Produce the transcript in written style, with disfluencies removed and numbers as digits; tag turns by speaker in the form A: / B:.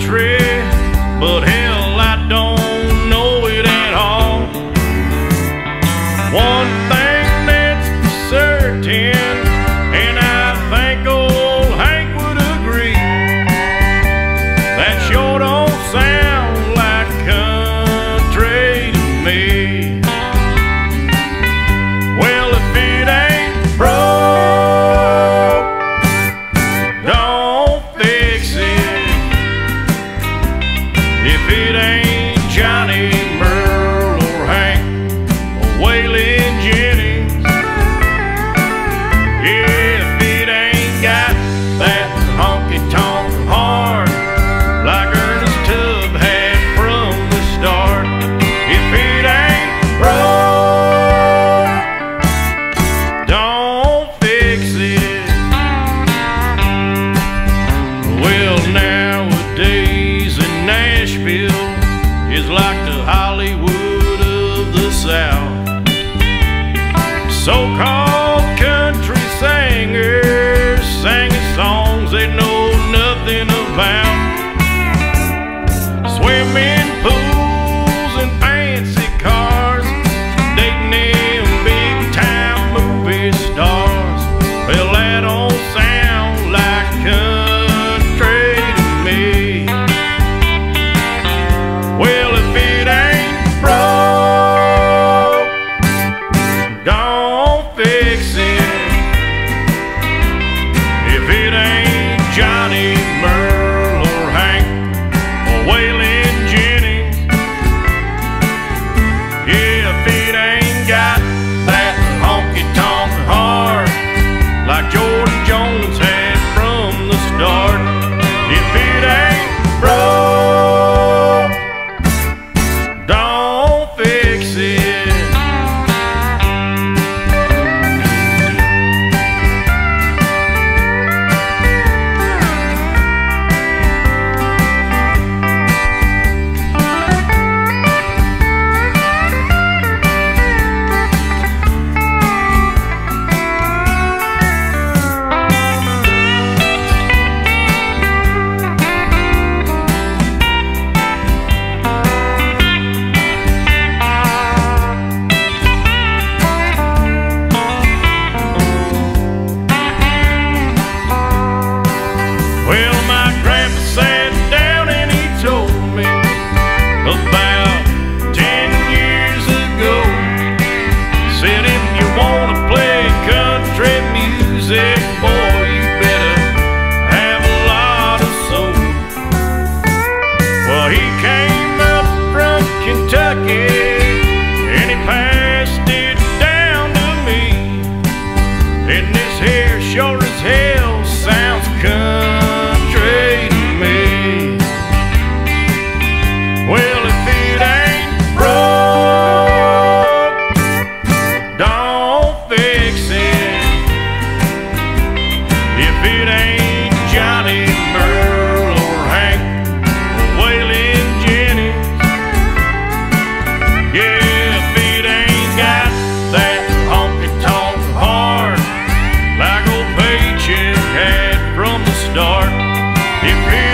A: country, but hell, I don't know it at all. One thing that's for certain, and I think old Hank would agree, that sure don't sound like country to me. Well, if it ain't broke, don't fix it. If it ain't Johnny, Merle, or Hank, or Waylon Jennings, yeah, if it ain't got that honky-tonk heart like Ernest Tubb had from the start, if it ain't broke, don't fix it. Well, nowadays in Nashville is like the Hollywood of the South. So-called country singers singing songs they know nothing about. Swimming pools and fancy cars, dating them big-time movie stars. Well, that don't sound like country to me. Well, if it ain't broke, don't fix it. If it ain't Johnny, Merle, or Hank, or Waylon Jennings, yeah, if it ain't got that honky-tonk heart like Jordan Jones had from the start, if it ain't broke, don't fix it. Well, my grandpa sat down and he told me about 10 years ago. Said if you wanna play country music, boy, you better have a lot of soul. Well, he came up from Kentucky and he passed it down to me. And this here sure as hell sounds country to me. Well, if it ain't broke, don't fix it. If it ain't Johnny, Merle, or Hank, or Waylon Jennings, yeah, if it ain't got that honky-tonk heart like old Paycheck had from the start, if it